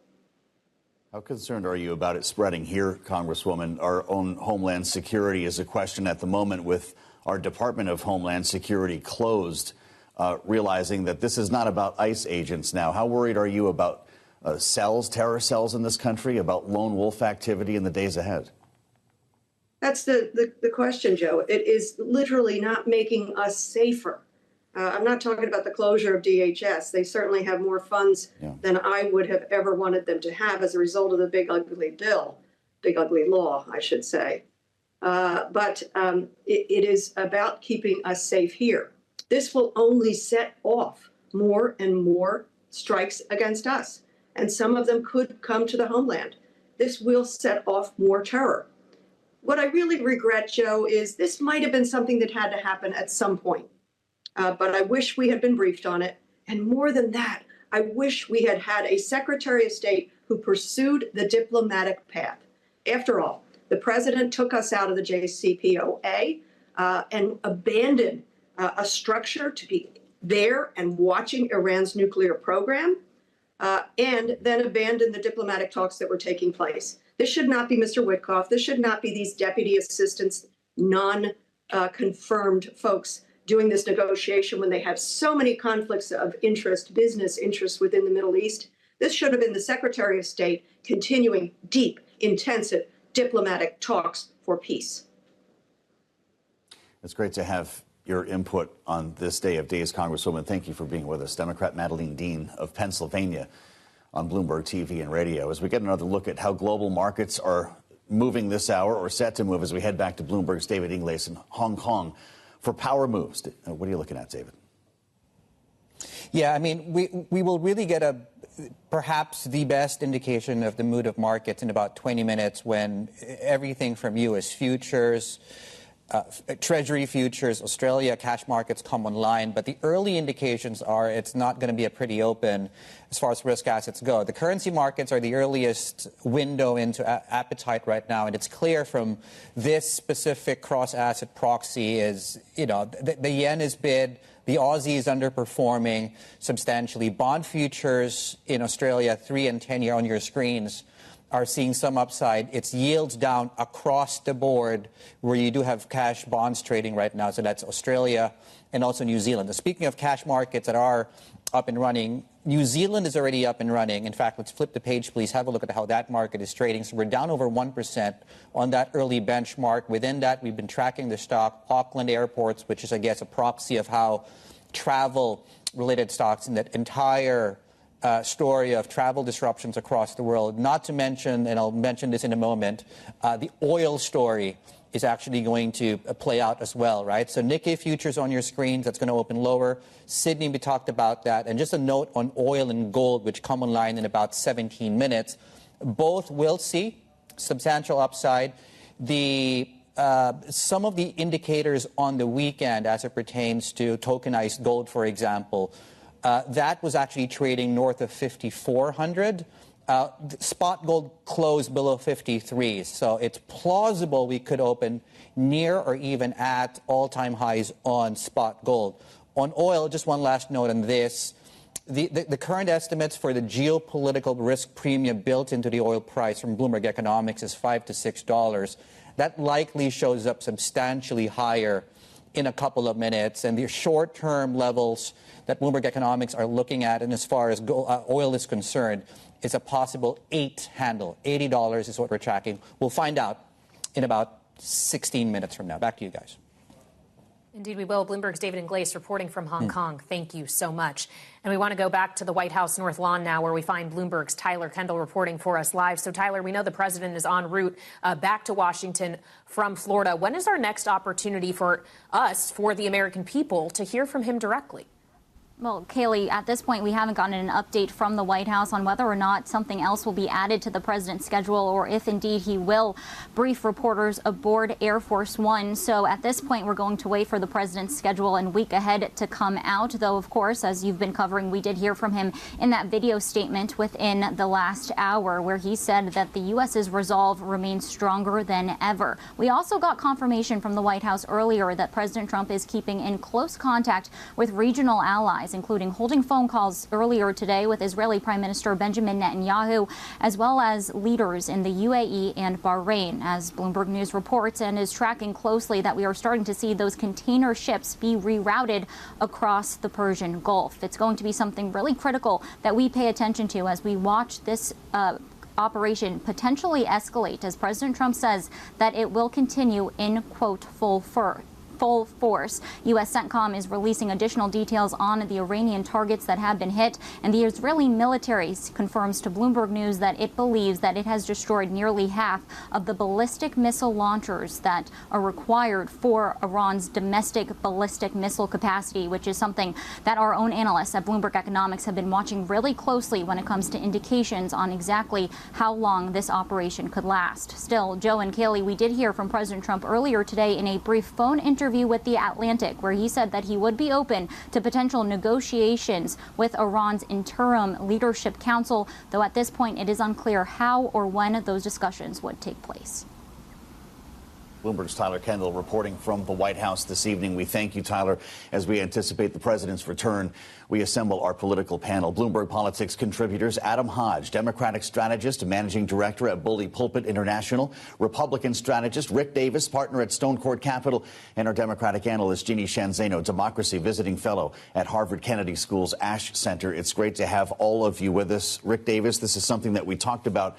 How concerned are you about it spreading here, Congresswoman? Our own Homeland Security is a question at the moment with our Department of Homeland Security closed. realizing that this is not about ICE agents now. How worried are you about cells, terror cells in this country, about lone wolf activity in the days ahead? That's the question, Joe. It is literally not making us safer. I'm not talking about the closure of DHS. They certainly have more funds than I would have ever wanted them to have as a result of the big ugly bill, big ugly law, I should say. But it is about keeping us safe here. This will only set off more and more strikes against us, and some of them could come to the homeland. This will set off more terror. What I really regret, Joe, is this might have been something that had to happen at some point. But I wish we had been briefed on it. And more than that, I wish we had had a Secretary of State who pursued the diplomatic path. After all, the president took us out of the JCPOA and abandoned a structure to be there and watching Iran's nuclear program, and then abandoned the diplomatic talks that were taking place. This should not be Mr. Witkoff. This should not be these deputy assistants, non-confirmed folks doing this negotiation when they have so many conflicts of interest, business interests within the Middle East. This should have been the Secretary of State continuing deep, intensive diplomatic talks for peace. It's great to have your input on this day of days, Congresswoman. Thank you for being with us. Democrat Madeleine Dean of Pennsylvania on Bloomberg TV and radio. As we get another look at how global markets are moving this hour, or set to move, as we head back to Bloomberg's David Ingles in Hong Kong for power moves. What are you looking at, David? Yeah, I mean, we will really get perhaps the best indication of the mood of markets in about 20 minutes when everything from U.S. futures, Treasury futures, Australia cash markets come online. But the early indications are it's not going to be a pretty open as far as risk assets go. The currency markets are the earliest window into appetite right now. And it's clear from this specific cross-asset proxy is, you know, the yen is bid. The Aussie is underperforming substantially. Bond futures in Australia, 3 and 10-year on your screens, are seeing some upside. It's yields down across the board where you do have cash bonds trading right now. So that's Australia and also New Zealand. Now, speaking of cash markets that are up and running, New Zealand is already up and running. In fact, let's flip the page, please. Have a look at how that market is trading. So we're down over 1% on that early benchmark. Within that, we've been tracking the stock, Auckland Airports, which is, I guess, a proxy of how travel-related stocks in that entire story of travel disruptions across the world. Not to mention, and I'll mention this in a moment, the oil story is actually going to play out as well, right? So Nikkei futures on your screens, that's going to open lower. Sydney, we talked about that. And just a note on oil and gold, which come online in about 17 minutes. Both will see substantial upside. Some of the indicators on the weekend as it pertains to tokenized gold, for example, that was actually trading north of 5,400. Spot gold closed below 53. So it's plausible we could open near or even at all-time highs on spot gold. On oil, just one last note on this. The current estimates for the geopolitical risk premium built into the oil price from Bloomberg Economics is $5 to $6. That likely shows up substantially higher in a couple of minutes. And the short-term levels that Bloomberg Economics are looking at, and as far as oil is concerned, is a possible 8 handle. $80 is what we're tracking. We'll find out in about 16 minutes from now. Back to you guys. Indeed, we will. Bloomberg's David Ingles reporting from Hong Kong. Thank you so much. And we want to go back to the White House North Lawn now, where we find Bloomberg's Tyler Kendall reporting for us live. So, Tyler, we know the president is en route back to Washington from Florida. When is our next opportunity for us, for the American people, to hear from him directly? Well, Kaylee, at this point, we haven't gotten an update from the White House on whether or not something else will be added to the president's schedule or if indeed he will brief reporters aboard Air Force One. So at this point, we're going to wait for the president's schedule and week ahead to come out. Though, of course, as you've been covering, we did hear from him in that video statement within the last hour where he said that the U.S.'s resolve remains stronger than ever. We also got confirmation from the White House earlier that President Trump is keeping in close contact with regional allies. allies, including holding phone calls earlier today with Israeli Prime Minister Benjamin Netanyahu, as well as leaders in the UAE and Bahrain, as Bloomberg News reports and is tracking closely that we are starting to see those container ships be rerouted across the Persian Gulf. It's going to be something really critical that we pay attention to as we watch this operation potentially escalate, as President Trump says that it will continue in, quote, full force. U.S. CENTCOM is releasing additional details on the Iranian targets that have been hit, and the Israeli military confirms to Bloomberg News that it believes that it has destroyed nearly half of the ballistic missile launchers that are required for Iran's domestic ballistic missile capacity, which is something that our own analysts at Bloomberg Economics have been watching really closely when it comes to indications on exactly how long this operation could last. Still, Joe and Kaylee, we did hear from President Trump earlier today in a brief phone interview with The Atlantic, where he said that he would be open to potential negotiations with Iran's interim leadership council, though at this point it is unclear how or when those discussions would take place. Bloomberg's Tyler Kendall reporting from the White House this evening. We thank you, Tyler. As we anticipate the president's return, we assemble our political panel. Bloomberg Politics contributors Adam Hodge, Democratic strategist and managing director at Bully Pulpit International, Republican strategist Rick Davis, partner at Stone Court Capital, and our Democratic analyst Jeannie Shanzano, democracy visiting fellow at Harvard Kennedy School's Ash Center. It's great to have all of you with us. Rick Davis, this is something that we talked about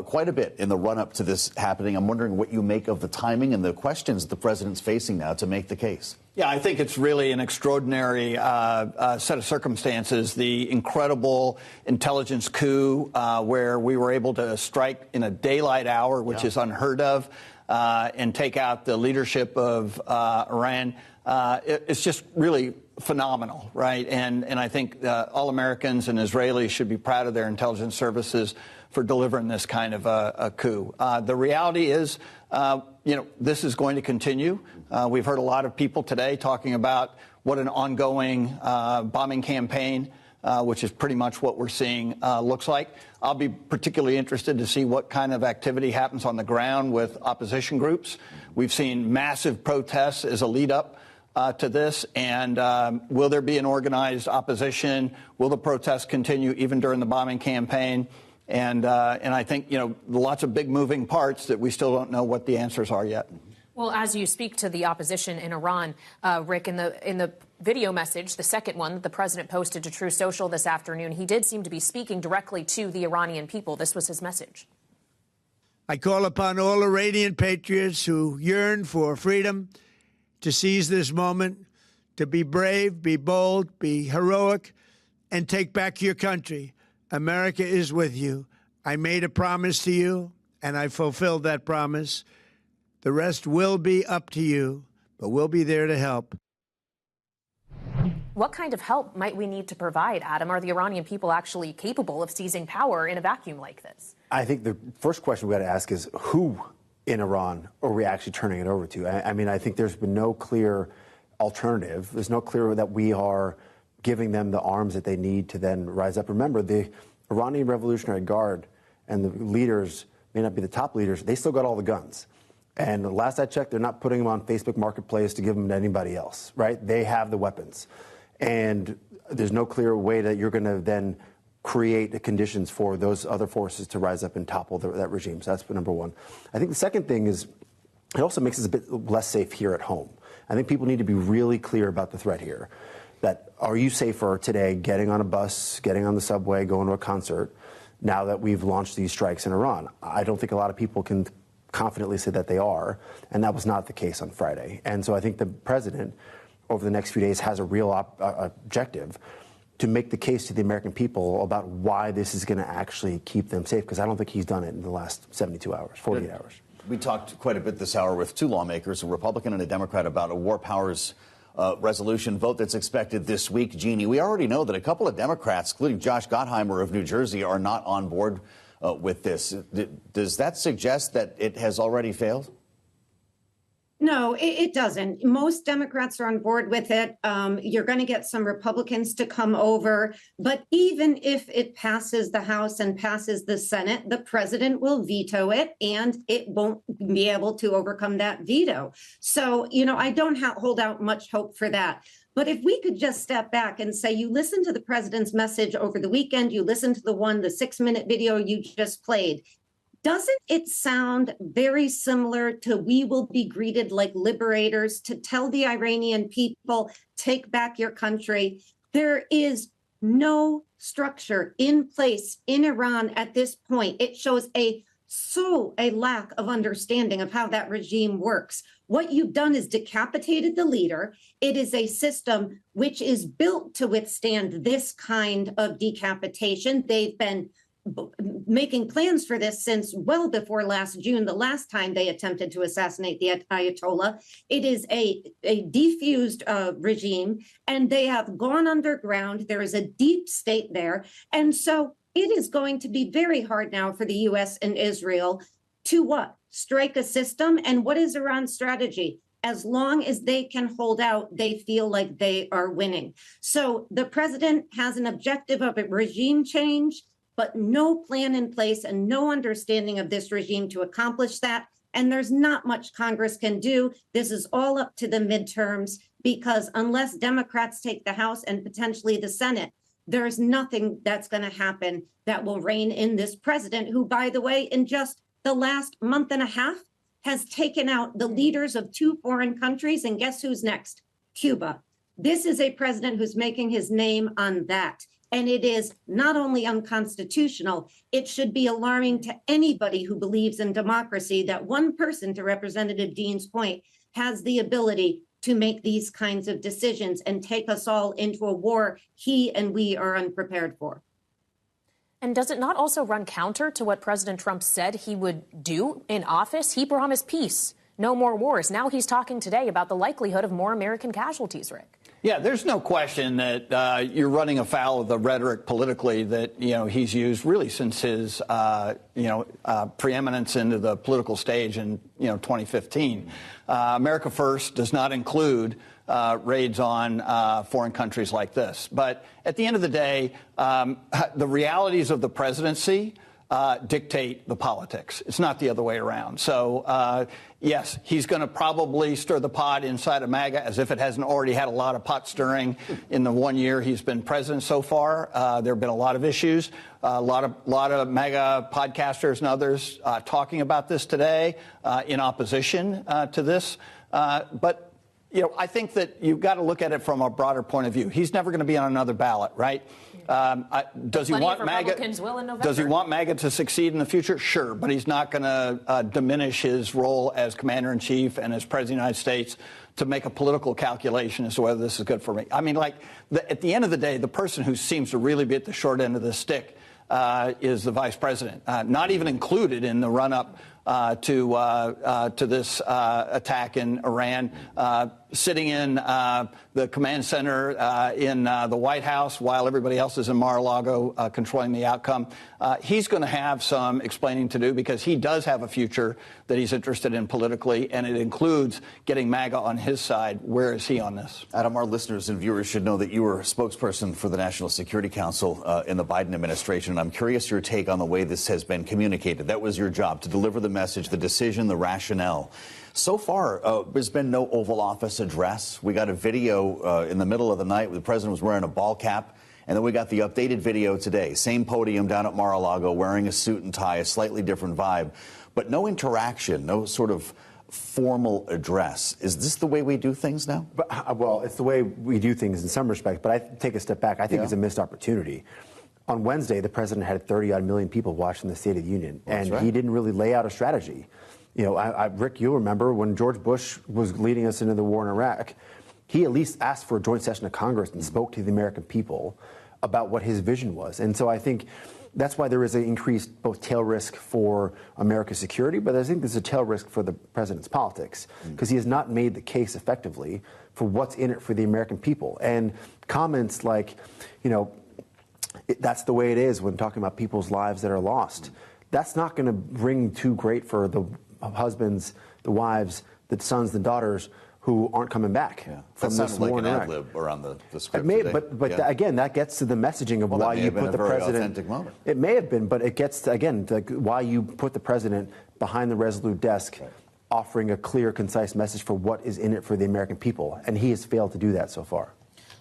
quite a bit in the run-up to this happening. I'm wondering what you make of the timing and the questions that the president's facing now to make the case. Yeah, I think it's really an extraordinary set of circumstances. The incredible intelligence coup where we were able to strike in a daylight hour, which is unheard of, and take out the leadership of Iran. It's just really phenomenal, right? And I think all Americans and Israelis should be proud of their intelligence services for delivering this kind of a coup. The reality is, this is going to continue. We've heard a lot of people today talking about what an ongoing bombing campaign, which is pretty much what we're seeing, looks like. I'll be particularly interested to see what kind of activity happens on the ground with opposition groups. We've seen massive protests as a lead up to this, and will there be an organized opposition? Will the protests continue even during the bombing campaign? And I think, lots of big moving parts that we still don't know what the answers are yet. Well, as you speak to the opposition in Iran, Rick, in the video message, the second one that the president posted to True Social this afternoon, he did seem to be speaking directly to the Iranian people. This was his message. I call upon all Iranian patriots who yearn for freedom to seize this moment, to be brave, be bold, be heroic, and take back your country. America is with you. I made a promise to you, and I fulfilled that promise. The rest will be up to you, but we'll be there to help. What kind of help might we need to provide, Adam? Are the Iranian people actually capable of seizing power in a vacuum like this? I think the first question we got to ask is who in Iran are we actually turning it over to? I mean, I think there's been no clear alternative. There's no clear that we are giving them the arms that they need to then rise up. Remember, the Iranian Revolutionary Guard and the leaders, may not be the top leaders, they still got all the guns. And the last I checked, they're not putting them on Facebook Marketplace to give them to anybody else, right? They have the weapons. And there's no clear way that you're going to then create the conditions for those other forces to rise up and topple that regime. So that's number one. I think the second thing is it also makes us a bit less safe here at home. I think people need to be really clear about the threat here. That are you safer today getting on a bus, getting on the subway, going to a concert, now that we've launched these strikes in Iran? I don't think a lot of people can confidently say that they are, and that was not the case on Friday. And so I think the president, over the next few days, has a real objective to make the case to the American people about why this is going to actually keep them safe, because I don't think he's done it in the last 72 hours, 48 hours. We talked quite a bit this hour with two lawmakers, a Republican and a Democrat, about a war powers resolution vote that's expected this week. Jeannie, we already know that a couple of Democrats, including Josh Gottheimer of New Jersey, are not on board with this. Does that suggest that it has already failed? No, it doesn't. Most Democrats are on board with it. You're going to get some Republicans to come over. But even if it passes the House and passes the Senate, the president will veto it, and it won't be able to overcome that veto. So, I don't hold out much hope for that. But if we could just step back and say, you listen to the president's message over the weekend, you listen to the 6-minute video you just played, doesn't it sound very similar to we will be greeted like liberators to tell the Iranian people, take back your country? There is no structure in place in Iran at this point. It shows a lack of understanding of how that regime works. What you've done is decapitated the leader. It is a system which is built to withstand this kind of decapitation. They've been making plans for this since well before last June, the last time they attempted to assassinate the Ayatollah. It is a defused regime, and they have gone underground. There is a deep state there. And so it is going to be very hard now for the U.S. and Israel to what? Strike a system. And what is Iran's strategy? As long as they can hold out, they feel like they are winning. So the president has an objective of a regime change, but no plan in place and no understanding of this regime to accomplish that. And there's not much Congress can do. This is all up to the midterms, because unless Democrats take the House and potentially the Senate, there's nothing that's going to happen that will rein in this president, who, by the way, in just the last month and a half, has taken out the leaders of 2 foreign countries. And guess who's next? Cuba. This is a president who's making his name on that. And it is not only unconstitutional, it should be alarming to anybody who believes in democracy that one person, to Representative Dean's point, has the ability to make these kinds of decisions and take us all into a war he and we are unprepared for. And does it not also run counter to what President Trump said he would do in office? He promised peace, no more wars. Now he's talking today about the likelihood of more American casualties, Rick. Yeah, there's no question that you're running afoul of the rhetoric politically that, he's used really since his, preeminence into the political stage in, 2015. America First does not include raids on foreign countries like this. But at the end of the day, the realities of the presidency dictate the politics. It's not the other way around. So, yes, he's going to probably stir the pot inside of MAGA, as if it hasn't already had a lot of pot stirring in the 1 year he's been president so far. There have been a lot of issues, a lot of MAGA podcasters and others talking about this today in opposition to this. But I think that you've got to look at it from a broader point of view. He's never going to be on another ballot, right? Does he want MAGA? Does he want MAGA to succeed in the future? Sure, but he's not going to diminish his role as commander-in-chief and as president of the United States to make a political calculation as to whether this is good for me. I mean, at the end of the day, the person who seems to really be at the short end of the stick is the vice president, not even included in the run-up to this attack in Iran, sitting in the command center in the White House while everybody else is in Mar-a-Lago controlling the outcome. He's going to have some explaining to do, because he does have a future that he's interested in politically, and it includes getting MAGA on his side. Where is he on this? Adam, our listeners and viewers should know that you were a spokesperson for the National Security Council in the Biden administration, and I'm curious your take on the way this has been communicated. That was your job, to deliver the message, the decision, the rationale. So far, there's been no Oval Office address. We got a video in the middle of the night where the president was wearing a ball cap. And then we got the updated video today. Same podium down at Mar-a-Lago, wearing a suit and tie, a slightly different vibe. But no interaction, no sort of formal address. Is this the way we do things now? Well, it's the way we do things in some respects. But I take a step back. I think it's a missed opportunity. On Wednesday, the president had 30-odd million people watching the State of the Union. And he didn't really lay out a strategy. Rick, you'll remember when George Bush was leading us into the war in Iraq, he at least asked for a joint session of Congress and spoke to the American people about what his vision was. And so I think that's why there is an increased both tail risk for America's security, but I think there's a tail risk for the president's politics, because he has not made the case effectively for what's in it for the American people. And comments like, that's the way it is when talking about people's lives that are lost. That's not going to ring too great for the husbands, the wives, the sons, the daughters who aren't coming back from this war in Iraq. Ad lib around the script but again, that gets to the messaging of why you put the president. It may have been, but it gets to, again, why you put the president behind the Resolute desk, offering a clear, concise message for what is in it for the American people, and he has failed to do that so far.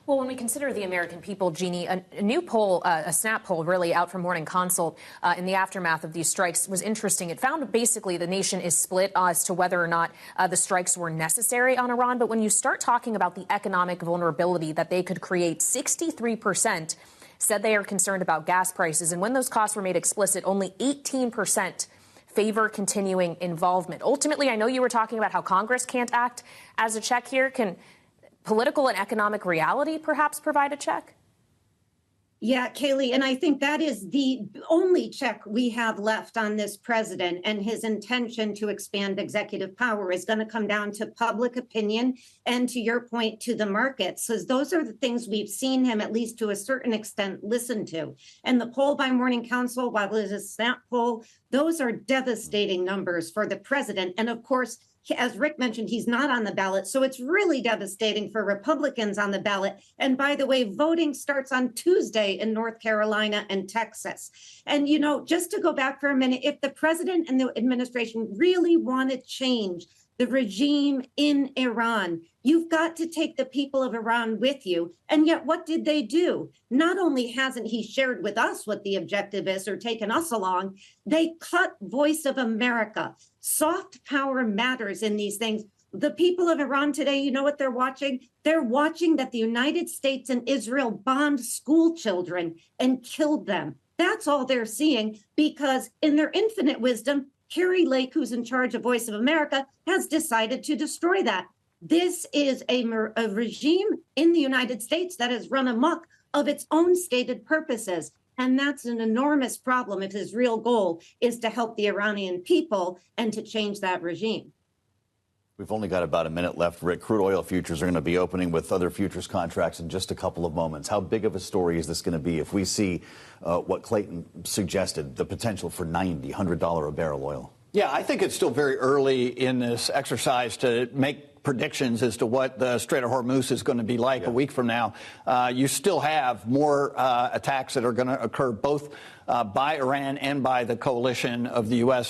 Well, when we consider the American people, Jeannie, a new poll, a snap poll really out from Morning Consult in the aftermath of these strikes was interesting. It found basically the nation is split as to whether or not the strikes were necessary on Iran. But when you start talking about the economic vulnerability that they could create, 63% said they are concerned about gas prices. And when those costs were made explicit, only 18% favor continuing involvement. Ultimately, I know you were talking about how Congress can't act as a check here. Can political and economic reality perhaps provide a check? Yeah, Kayleigh, and I think that is the only check we have left on this president, and his intention to expand executive power is going to come down to public opinion and, to your point, to the markets. So those are the things we've seen him, at least to a certain extent, listen to. And the poll by Morning Consult, while it is a snap poll, those are devastating numbers for the president. And of course, as Rick mentioned, he's not on the ballot. So it's really devastating for Republicans on the ballot. And by the way, voting starts on Tuesday in North Carolina and Texas. And, you know, just to go back for a minute, if the president and the administration really want to change the regime in Iran, you've got to take the people of Iran with you. And yet, what did they do? Not only hasn't he shared with us what the objective is or taken us along, they cut Voice of America. Soft power matters in these things. The people of Iran today, you know what they're watching? They're watching that the United States and Israel bombed school children and killed them. That's all they're seeing, because in their infinite wisdom, Carrie Lake, who's in charge of Voice of America, has decided to destroy that. This is a regime in the United States that has run amok of its own stated purposes. And that's an enormous problem if his real goal is to help the Iranian people and to change that regime. We've only got about a minute left, Rick. Crude oil futures are going to be opening with other futures contracts in just a couple of moments. How big of a story is this going to be if we see what Clayton suggested, the potential for $90, $100 a barrel oil? Yeah, I think it's still very early in this exercise to make predictions as to what the Strait of Hormuz is going to be like a week from now. You still have more attacks that are going to occur both by Iran and by the coalition of the U.S.